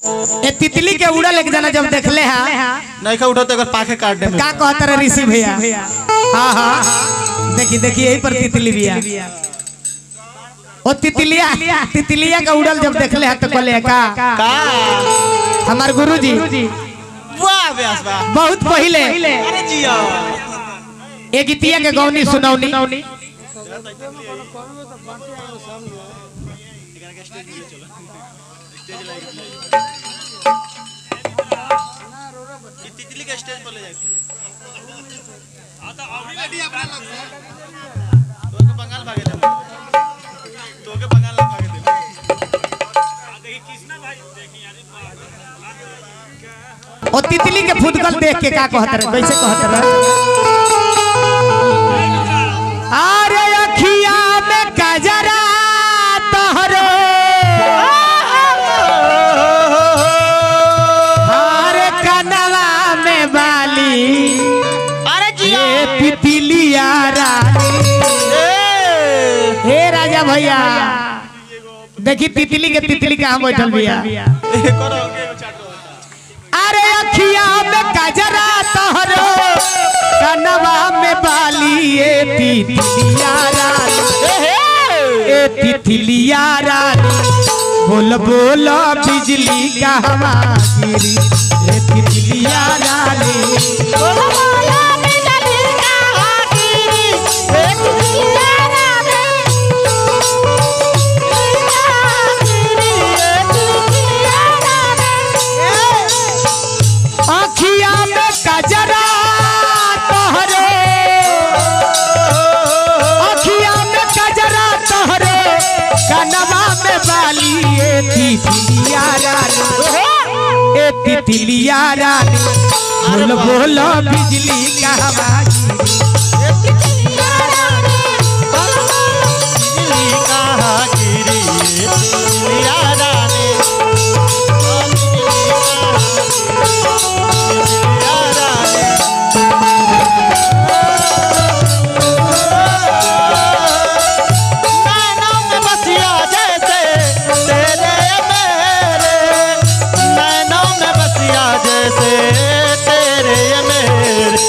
ए तितली के उड़ल एक जना जब देखले हां नहीं का उठो तो अगर पाखे काट दे का कहत रे ऋषि भैया। हां हां देखी देखी यही पर तितली बिया ओ तितलिया का उड़ल जब देखले हां तो कहले का हमार गुरुजी वाह व्यास वाह बहुत पहले अरे जियो ए गीतिया के गौनी सुनौनी तितली के स्टेज पर ले जाए हां तो ऑलरेडी अपना लग तो के बंगाल भागे दे तो के बंगाल भागे दे देखिए कृष्णा भाई देखिए यार ओ तितली के फुदकल देख के का कहत रे कैसे कहत रे अरे अखिया में कजरा तोहरे अरे कनवा में बाली अरे जियो तितलिया रानी हे राजा भैया देखी तितली कहाँ बैठल भैया करो के चाटो अरे अखिया में कजरा तोहरो कनवा में बाली ए तितलिया रानी ए तितलिया रानी बोल बोल बिजली का हवा गिरी ए तितलिया रानी बोल बोल बिजली का हवा गिरी ए तितलिया रानी अखिया में कजरा तोहरे अखिया में कजरा तोहरे कनवा में बाली ए तितलिया रानी ए तितलिया रानी बोल बोल बिजली का हवा ए तितलिया रानी बोल बोल बिजली का गिरी तितलिया रानी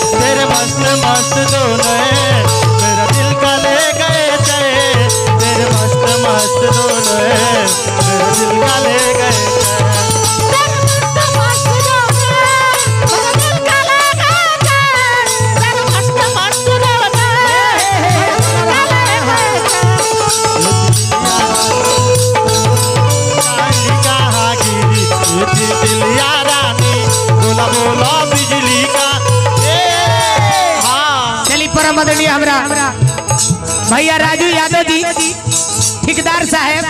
मस्त दोनों मेरा दिल का ले गए तेरे मस्त मस्त दोनों मेरा दिल का ले गए तितलिया रानी बोला बोला बिजली का परम आदरणीय हमरा भैया राजू यादव जी ठेकेदार साहब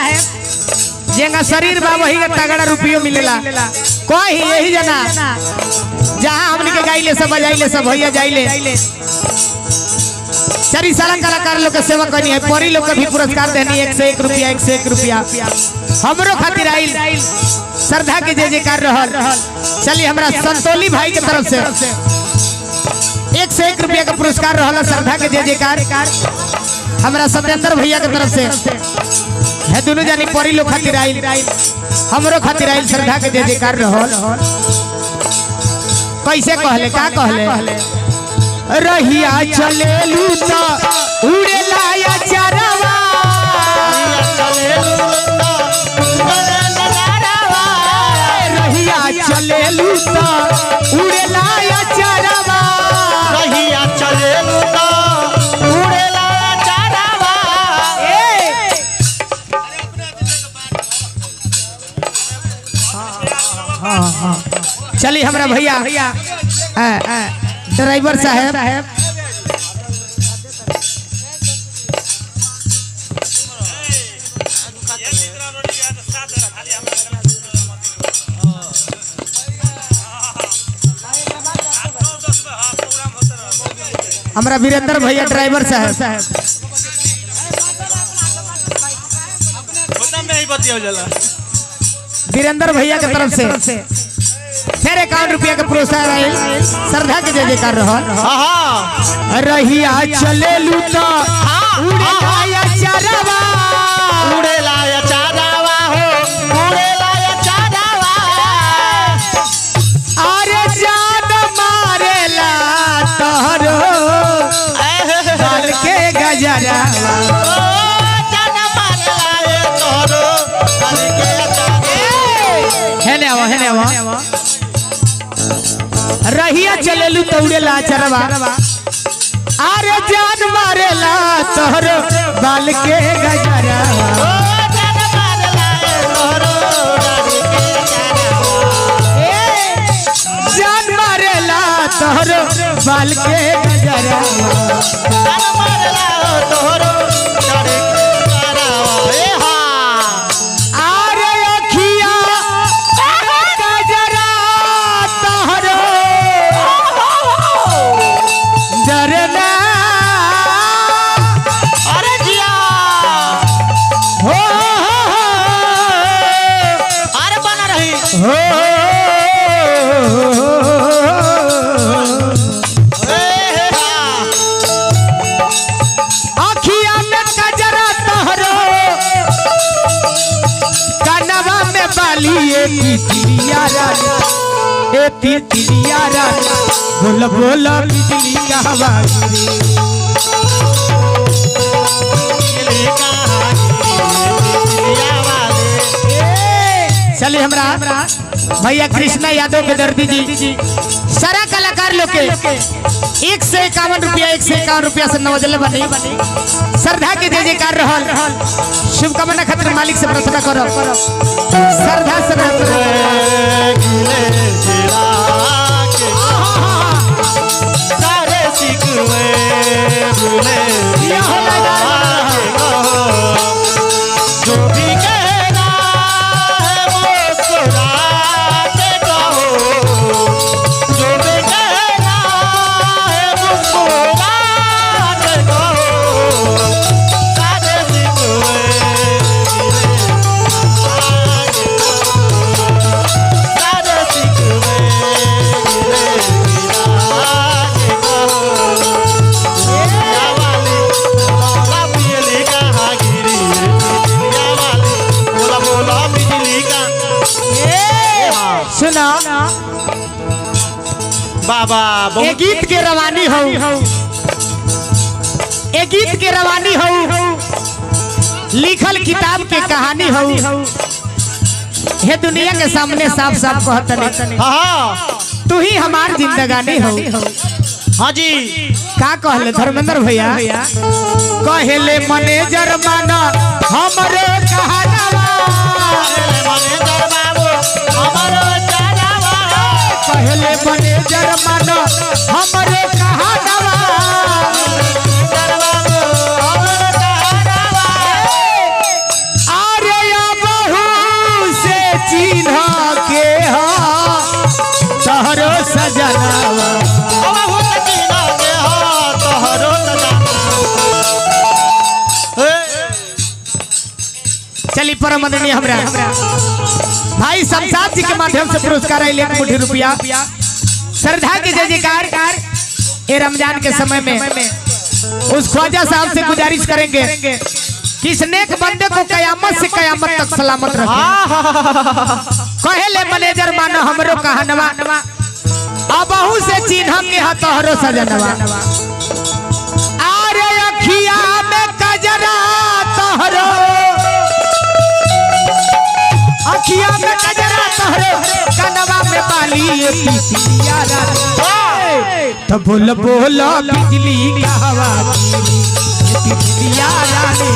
जेंगा शरीर बा वही का तगड़ा रुपयो मिलेला कोई यही जना जहां हमनी के गाइले सब बजाइले सब भैया जाइले चारी साल कलाकार लोग के सेवा करनी है परी लोग के भी पुरस्कार देनी 101 रुपया 101 रुपया हमरो खातिर आइल श्रद्धा के जय जयकार रहल चलिए हमरा संतोली भाई के तरफ से 101 रुपया का पुरस्कार रहला श्रद्धा के जय जयकार हमरा सत्येंद्र भैया के तरफ से है दोनों जानी परी लोग खातिर आइल हमरो खातिर आइल श्रद्धा के जय जयकार रहल कैसे कहले का कहले रहिया चलेलू त उड़ेला या चरवा रहिया चलेलू त उड़ेला या चरवा रहिया चलेलू त उड़ेला चरवा चलिए हमरा भैया ड्राइवर साहब हमरा वीरेंद्र भैया ड्राइवर साहब वीरेंद्र भैया के तरफ से फिर 51 रुपया के पुरस्कार आयल श्रद्धा के जय जयकार रहल रहिया चलेलू त उड़ेला या चरवा उड़ेला या चरवा हो उड़ेला या चरवा है ने आवा रहिया चलेलू तौड़े ला चरवा अरे जान मारेला तोहरो बाल के गजरा जान मारेला तोहरो बाल के गजरा बोल बोल बिजली का हवा चलिए हमरा भैया कृष्णा यादव के दर्दी जी सारा कलाकार लोग के 151 रुपया से नवजल बनी श्रद्धा के जय जयकार रहल शुभकामना खातिर मालिक से प्रार्थना करो श्रद्धा जो भी कहना है मुस्कुराते कहो जो भी कहना है मुस्कुराते कहो सारे सिकवे सारे सिकवे सुना बाबा एक गीत के रवानी हो एक गीत के रवानी हो लिखल किताब के कहानी हो हे दुनिया के सामने साफ साफ कहत हाँ तू ही हमार जिंदगानी हो हाँ जी का कहले धर्मेंद्र भैया कहले मैनेजर माना हमरे कहानवा कहले मैनेजर माना हमरे कहानवा अरे बहू से चिन्ह के हा तोहरो सजनावा चली परम आदरणीय हमरा भाई शमशाद जी के माध्यम से पुरस्कार आए 1 कोटी रुपया श्रद्धा के जय जयकार ये रमजान के समय में उस ख्वाजा साहब से गुजारिश करेंगे कि इस नेक बंदे को कयामत से कयामत तक सलामत रखे कहले मैनेजर मानो हमरो कहानवा अबहू से चिन्ह के हा तोहरो सजनवा अरे अखिया में कजरा तोहरो अखिया में कजरा तोहरो कनवा में बाली पितिया तो बोल बोल बिजली का हवा पितिया रानी